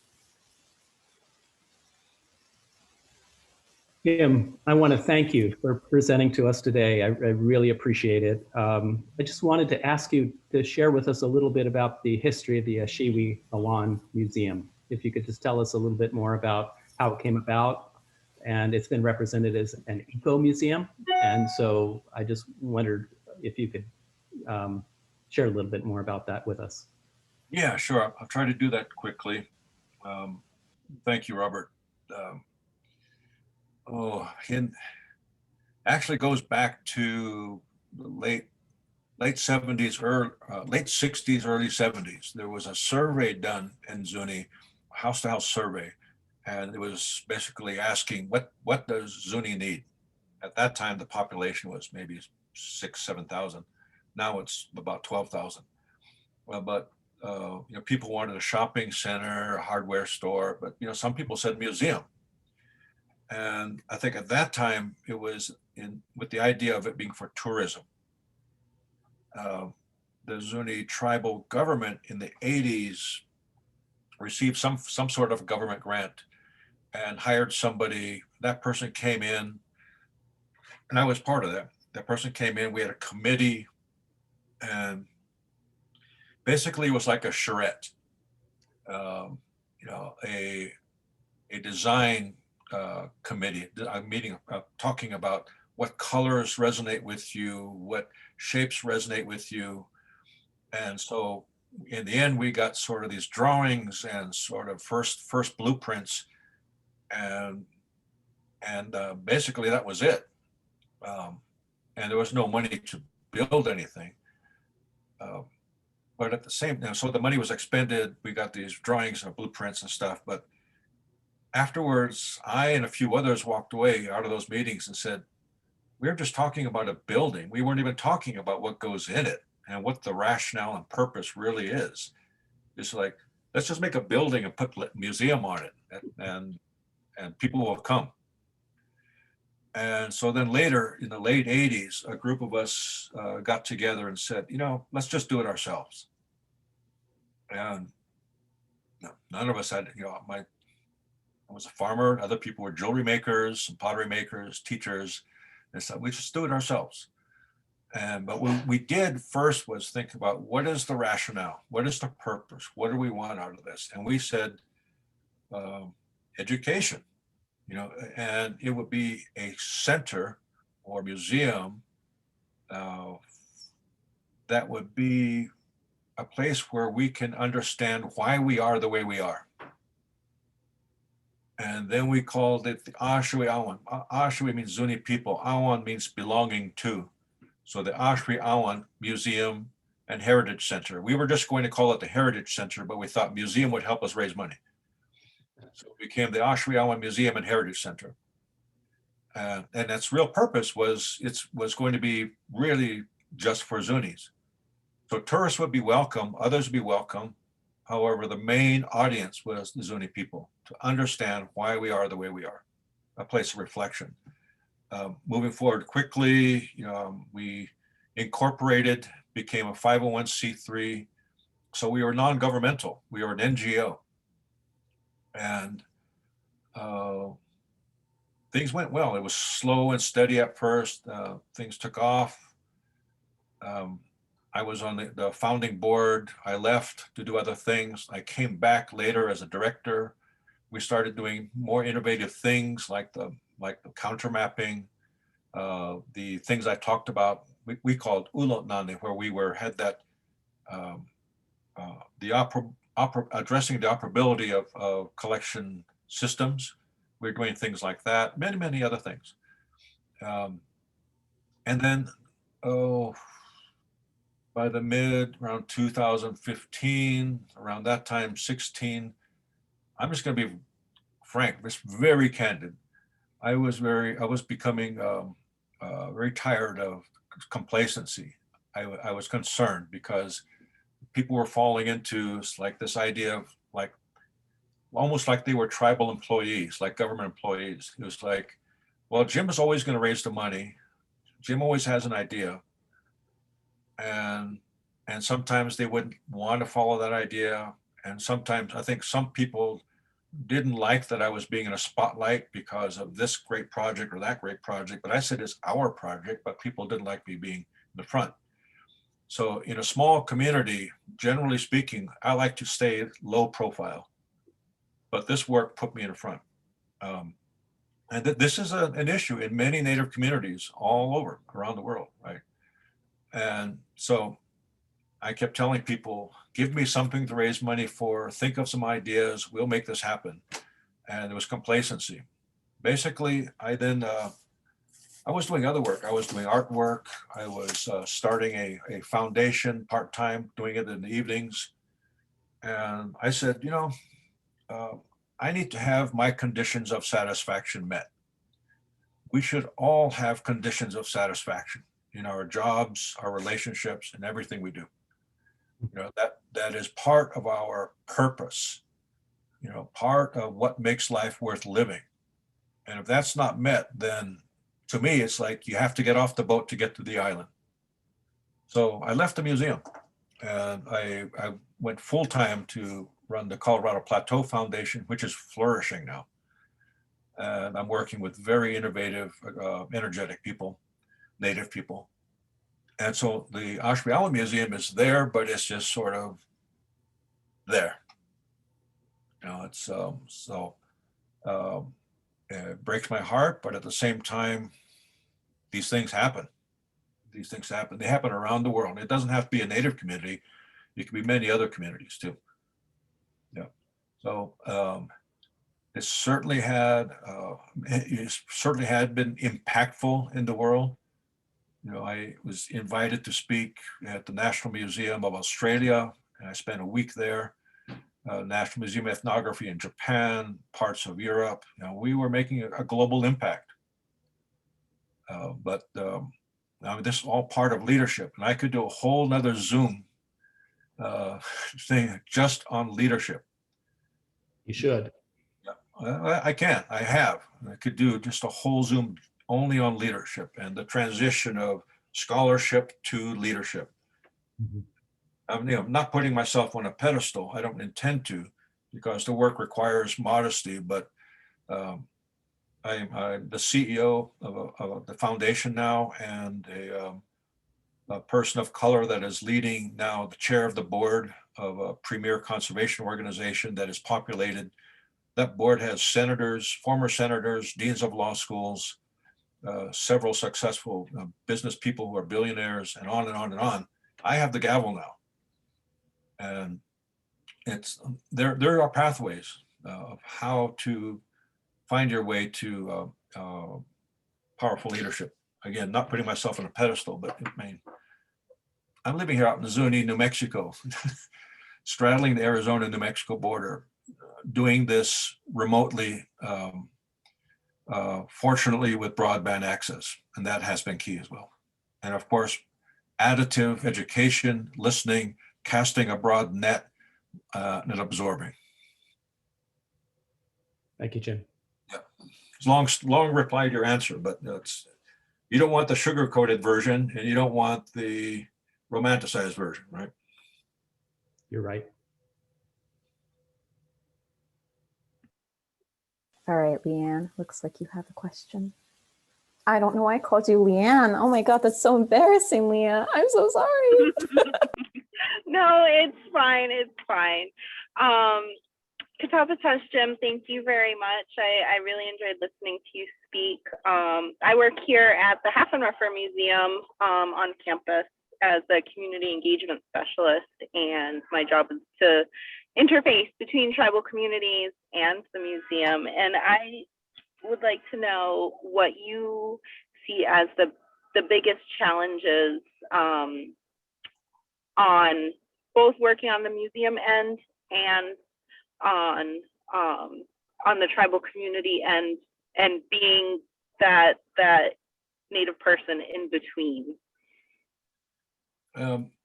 Jim, I want to thank you for presenting to us today. I really appreciate it. I just wanted to ask you to share with us a little bit about the history of the Shiwi Awan Museum. If you could just tell us a little bit more about how it came about. And it's been represented as an eco-museum. And so I just wondered if you could share a little bit more about that with us. Yeah, sure. I'll try to do that quickly. Thank you, Robert. Actually goes back to the late 70s, late 60s, early 70s. There was a survey done in Zuni, house-to-house survey, and it was basically asking what does Zuni need? At that time, the population was maybe 7,000. Now it's about 12,000. Well, but you know, people wanted a shopping center, a hardware store, but you know, some people said museum. And I think at that time it was with the idea of it being for tourism. The Zuni tribal government in the 80s received some sort of government grant and hired somebody. That person came in, and I was part of that. That person came in, we had a committee, and basically it was like a charrette, you know, a design committee, a meeting talking about what colors resonate with you, what shapes resonate with you. And so in the end, we got sort of these drawings and sort of first blueprints, and basically that was it. And there was no money to build anything. But at the same time, so the money was expended. We got these drawings and blueprints and stuff. But afterwards, I and a few others walked away out of those meetings and said, we're just talking about a building. We weren't even talking about what goes in it and what the rationale and purpose really is. It's like, let's just make a building and put a museum on it, and people will come. And so then later in the late 80s, a group of us got together and said, you know, let's just do it ourselves. And none of us had, you know, I was a farmer, other people were jewelry makers and pottery makers, teachers, and so we just do it ourselves. But what we did first was think about what is the rationale? What is the purpose? What do we want out of this? And we said, education, you know, and it would be a center or museum that would be a place where we can understand why we are the way we are. And then we called it the Ashwi Awan. Ashwi means Zuni people. Awan means belonging to. So the Ashwi Awan Museum and Heritage Center. We were just going to call it the Heritage Center, but we thought museum would help us raise money. So it became the Ashweawan Museum and Heritage Center. And its real purpose was going to be really just for Zunis. So tourists would be welcome, others would be welcome. However, the main audience was the Zuni people, to understand why we are the way we are, a place of reflection. Moving forward quickly, we incorporated, became a 501c3. So we were non-governmental, we were an NGO. And things went well. It was slow and steady at first. Things took off. I was on the founding board. I left to do other things. I came back later as a director. We started doing more innovative things like the counter mapping, the things I talked about. We called Ulot Nane, where we had that addressing the operability of collection systems. We're doing things like that, many, many other things. And then, by the around 2015, around that time, 16, I'm just going to be frank, just very candid. I was becoming very tired of complacency. I was concerned because people were falling into like this idea of like, almost like they were tribal employees, like government employees. It was like, well, Jim is always going to raise the money. Jim always has an idea. And sometimes they wouldn't want to follow that idea. And sometimes I think some people didn't like that I was being in a spotlight because of this great project or that great project. But I said it's our project, but people didn't like me being in the front. So in a small community, generally speaking, I like to stay low profile. But this work put me in the front. And this is an issue in many Native communities all over around the world, right? And so I kept telling people, give me something to raise money for, think of some ideas, we'll make this happen. And there was complacency. Basically, I was doing other work. I was doing artwork. I was starting a foundation part-time, doing it in the evenings. And I said, I need to have my conditions of satisfaction met. We should all have conditions of satisfaction in our jobs, our relationships, and everything we do. That is part of our purpose, part of what makes life worth living. And if that's not met, then to me, it's like you have to get off the boat to get to the island. So I left the museum and I went full-time to run the Colorado Plateau Foundation, which is flourishing now. And I'm working with very innovative, energetic people, Native people. And so the Ashweawan Museum is there, but it's just sort of there. It breaks my heart, but at the same time, these things happen. These things happen. They happen around the world. It doesn't have to be a Native community. It can be many other communities too. Yeah. So it certainly had been impactful in the world. I was invited to speak at the National Museum of Australia, and I spent a week there. National Museum of Ethnography in Japan, parts of Europe. We were making a global impact. But this is all part of leadership, and I could do a whole nother Zoom thing just on leadership. You should. I can. I have. I could do just a whole Zoom only on leadership and the transition of scholarship to leadership. Mm-hmm. I'm not putting myself on a pedestal. I don't intend to, because the work requires modesty. But I'm the CEO of the foundation now, and a person of color that is leading now the chair of the board of a premier conservation organization that is populated. That board has senators, former senators, deans of law schools, several successful business people who are billionaires, and on and on and on. I have the gavel now. And there are pathways of how to find your way to powerful leadership. Again, not putting myself on a pedestal, but I'm living here out in Zuni, New Mexico, straddling the Arizona-New Mexico border, doing this remotely, fortunately with broadband access, and that has been key as well. And of course, additive education, listening, casting a broad net, and absorbing. Thank you, Jim. Yeah, it's long reply to your answer, but you don't want the sugar-coated version, and you don't want the romanticized version, right? You're right. All right, Leanne, looks like you have a question. I don't know why I called you Leanne. Oh my God, that's so embarrassing, Leah. I'm so sorry. No, it's fine. It's fine. Katapatash, Jim, thank you very much. I really enjoyed listening to you speak. I work here at the Haffenreffer Museum on campus as a community engagement specialist, and my job is to interface between tribal communities and the museum. And I would like to know what you see as the biggest challenges on both working on the museum end and on the tribal community end, and being that Native person in between.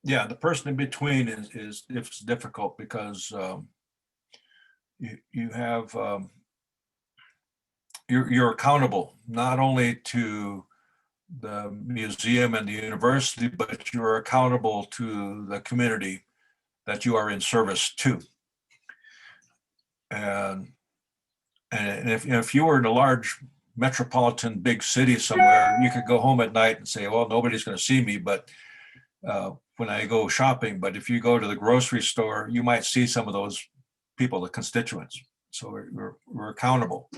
Yeah, the person in between is it's difficult because you have you're accountable not only to the museum and the university, but you're accountable to the community that you are in service to. And if you were in a large metropolitan big city somewhere, you could go home at night and say, well, nobody's going to see me, but when I go shopping. But if you go to the grocery store, you might see some of those people, the constituents. So we're accountable.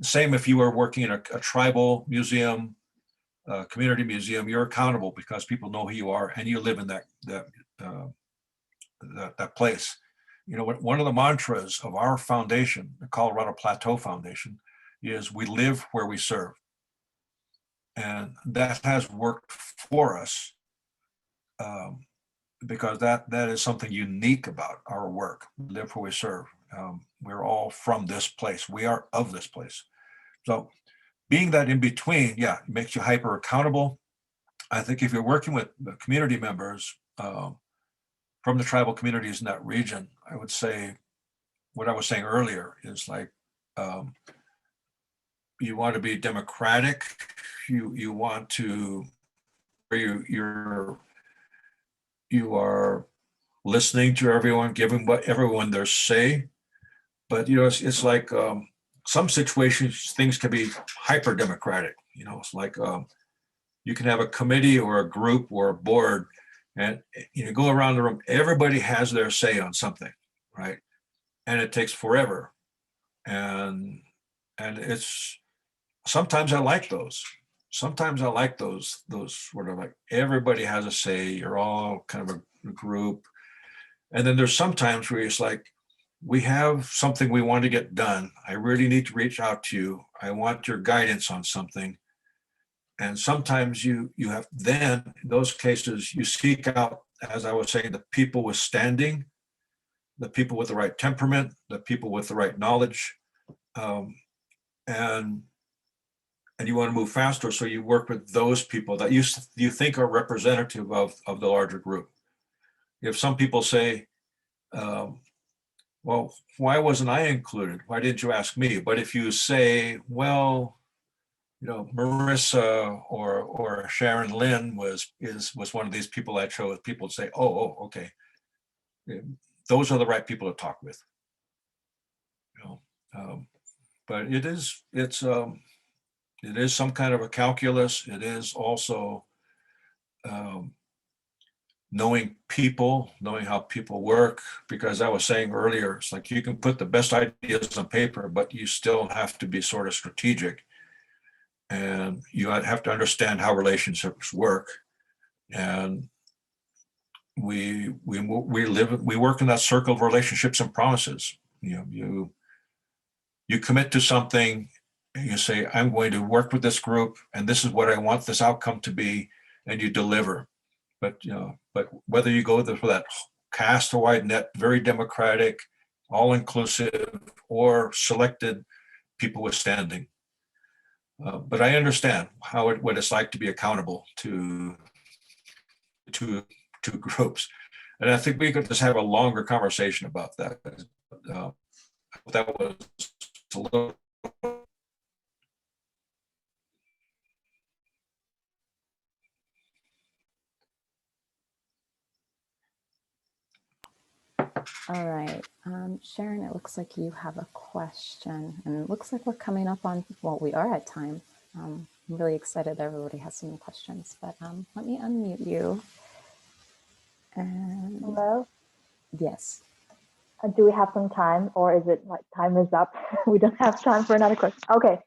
Same if you were working in a tribal museum, community museum, you're accountable because people know who you are and you live in that place. You know, one of the mantras of our foundation, the Colorado Plateau Foundation, is we live where we serve. And that has worked for us because that is something unique about our work. We live where we serve. We're all from this place. We are of this place. So being that in between, yeah, it makes you hyper accountable. I think if you're working with the community members from the tribal communities in that region, I would say what I was saying earlier is like, you want to be democratic. You want to, you are listening to everyone, giving everyone their say. But you know, it's like some situations things can be hyper democratic. You know, it's like you can have a committee or a group or a board, and you go around the room. Everybody has their say on something, right? And it takes forever. And it's sometimes I like those. Sometimes I like those sort of like everybody has a say. You're all kind of a group. And then there's sometimes where it's like, we have something we want to get done. I really need to reach out to you. I want your guidance on something. And sometimes you have, then in those cases, you seek out, as I was saying, the people with standing, the people with the right temperament, the people with the right knowledge. And you want to move faster. So you work with those people that you think are representative of the larger group. If some people say, well, why wasn't I included? Why didn't you ask me? But if you say, well, you know, Marissa or Sharon Lynn was one of these people I chose, people say, oh, okay. Those are the right people to talk with. You know, but it is some kind of a calculus. It is also knowing people, knowing how people work, because I was saying earlier, it's like you can put the best ideas on paper, but you still have to be sort of strategic. And you have to understand how relationships work. And we work in that circle of relationships and promises. You know, you commit to something, and you say, I'm going to work with this group, and this is what I want this outcome to be, and you deliver. But but whether you go for that cast a wide net, very democratic, all inclusive, or selected people with standing. But I understand what it's like to be accountable to groups, and I think we could just have a longer conversation about that. That was a little. All right, Sharon, it looks like you have a question, and it looks like we're coming up on, well, we are at time. I'm really excited that everybody has some questions, but let me unmute you. And Hello? yes. Do we have some time, or is it like time is up? We don't have time for another question. Okay.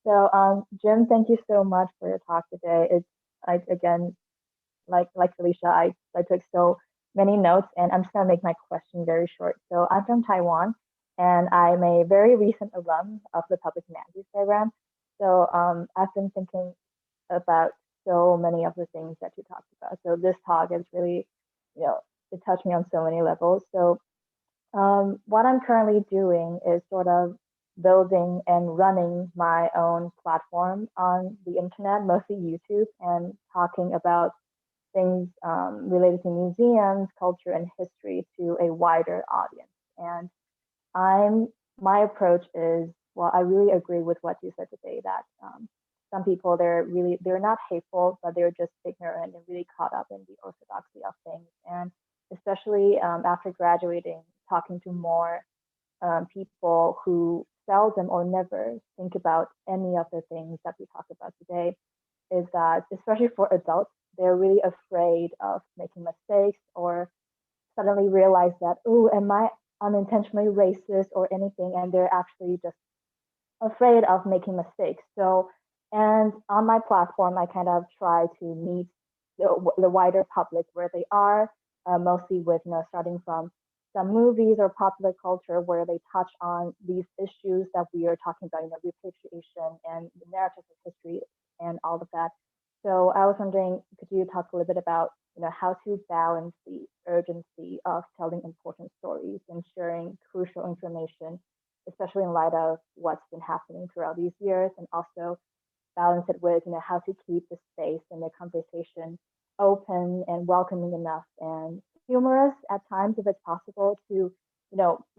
So Jim, thank you so much for your talk today. Again, like Felicia, I took so many notes, and I'm just gonna make my question very short. So I'm from Taiwan, and I'm a very recent alum of the Public Humanities program. So I've been thinking about so many of the things that you talked about. So this talk is really, it touched me on so many levels. So what I'm currently doing is sort of building and running my own platform on the internet, mostly YouTube, and talking about things related to museums, culture, and history to a wider audience. And my approach is, well, I really agree with what you said today, that some people, they're not hateful, but they're just ignorant and really caught up in the orthodoxy of things. And especially after graduating, talking to more people who seldom or never think about any of the things that we talked about today, is that, especially for adults, they're really afraid of making mistakes, or suddenly realize that, oh, am I unintentionally racist or anything? And they're actually just afraid of making mistakes. So, and on my platform, I kind of try to meet the wider public where they are, mostly with, starting from some movies or popular culture where they touch on these issues that we are talking about, repatriation and the narratives of history and all of that. So I was wondering, could you talk a little bit about, how to balance the urgency of telling important stories and sharing crucial information, especially in light of what's been happening throughout these years, and also balance it with, how to keep the space and the conversation open and welcoming enough and humorous at times, if it's possible, to,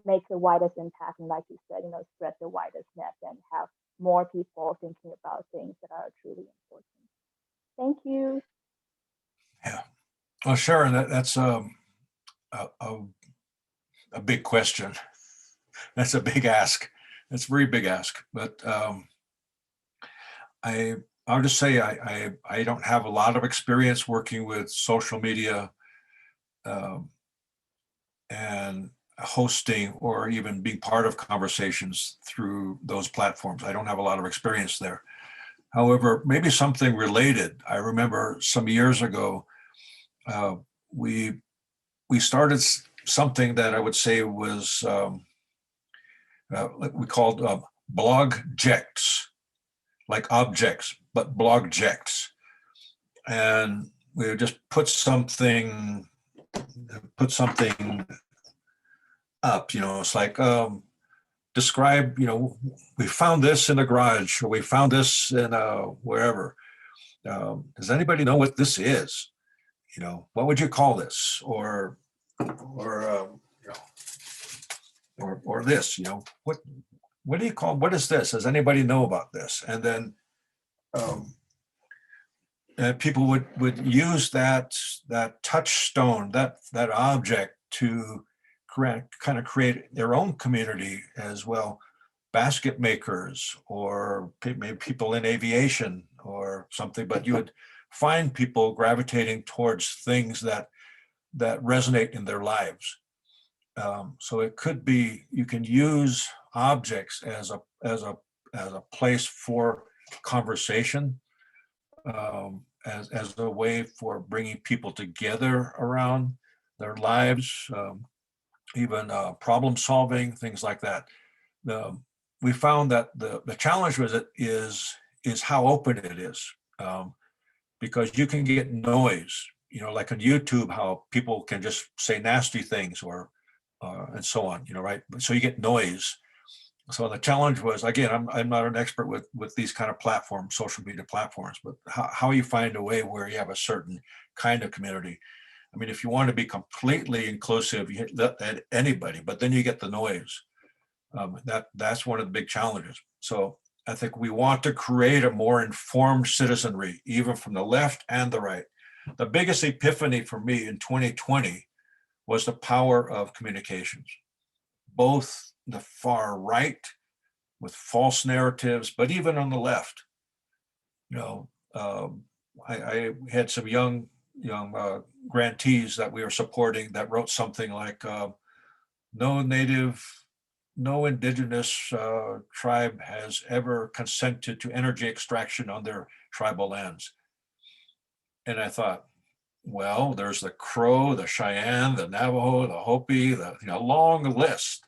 make the widest impact, and like you said, spread the widest net and have more people thinking about things that are truly important. Thank you. Yeah. Well, Sharon, that's a big question. That's a big ask. That's a very big ask. But I'll just say I don't have a lot of experience working with social media and hosting or even being part of conversations through those platforms. I don't have a lot of experience there. However, maybe something related. I remember some years ago, we started something that I would say was we called blogjects, like objects, but blogjects. And we would just put something up, it's like, describe, we found this in the garage, or we found this in wherever. Does anybody know what this is? What would you call this? Or this, what do you call, what is this? Does anybody know about this? And then people would use that touchstone, that object, to kind of create their own community as well. Basket makers, or maybe people in aviation or something, but you would find people gravitating towards things that resonate in their lives. So it could be, you can use objects as a place for conversation, as a way for bringing people together around their lives, even problem solving, things like that. We found that the challenge with it is how open it is, because you can get noise you know, like on YouTube, how people can just say nasty things or and so on, you know, right? So you get noise. So the challenge was, again, I'm not an expert with these kind of platforms, social media platforms, but how you find a way where you have a certain kind of community. I mean, if you want to be completely inclusive, you let anybody, but then you get the noise. That's one of the big challenges. So I think we want to create a more informed citizenry, even from the left and the right. The biggest epiphany for me in 2020 was the power of communications, both the far right with false narratives, but even on the left. You know, I had some young grantees that we were supporting that wrote something like, no indigenous tribe has ever consented to energy extraction on their tribal lands. And I thought, well, there's the Crow, the Cheyenne, the Navajo, the Hopi, long list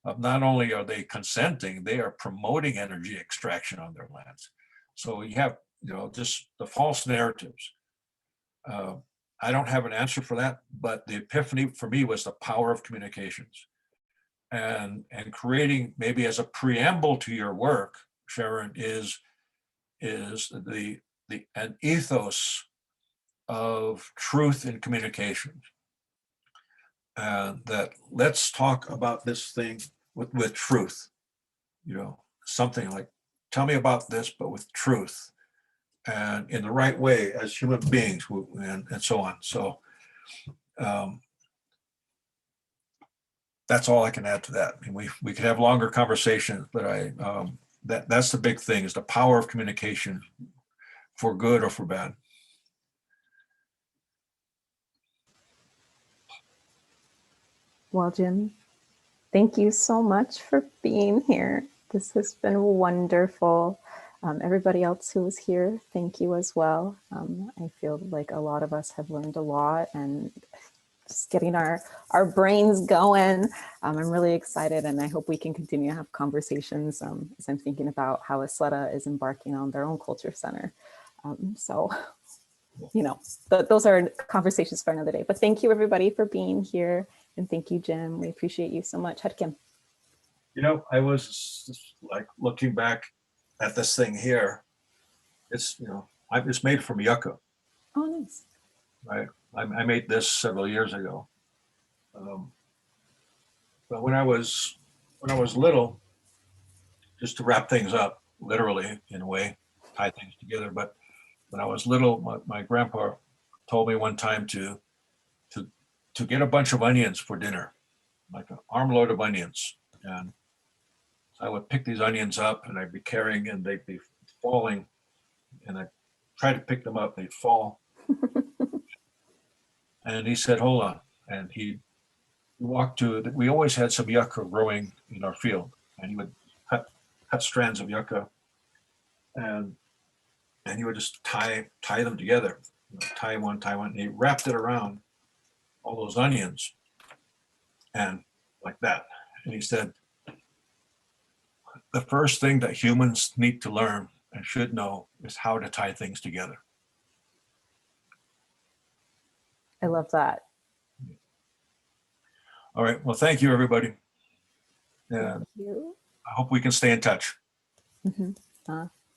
of not only are they consenting, they are promoting energy extraction on their lands. So you have, just the false narratives. I don't have an answer for that, but the epiphany for me was the power of communications. And creating, maybe as a preamble to your work, Sharon, is an ethos of truth in communications. And that let's talk about this thing with truth, something like, tell me about this, but with truth and in the right way as human beings and so on. So that's all I can add to that. I mean, we could have longer conversations, but that's the big thing, is the power of communication, for good or for bad. Well, Jim, thank you so much for being here. This has been wonderful. Everybody else who was here, thank you as well. I feel like a lot of us have learned a lot and just getting our brains going. I'm really excited, and I hope we can continue to have conversations as I'm thinking about how Isleta is embarking on their own culture center. Those are conversations for another day. But thank you, everybody, for being here. And thank you, Jim. We appreciate you so much. Hadkim. I was just like looking back at this thing here. It's, it's made from yucca. Oh, nice. Right. I made this several years ago. But when I was little, just to wrap things up, literally in a way, tie things together. But when I was little, my grandpa told me one time to get a bunch of onions for dinner, like an armload of onions. And I would pick these onions up and I'd be carrying, and they'd be falling. And I'd try to pick them up, they'd fall. And he said, hold on. And he walked we always had some yucca growing in our field. And he would cut strands of yucca, and he would just tie them together, tie one, and he wrapped it around all those onions, and like that. And he said, the first thing that humans need to learn and should know is how to tie things together. I love that. All right. Well, thank you, everybody. Thank you. I hope we can stay in touch. Mm-hmm.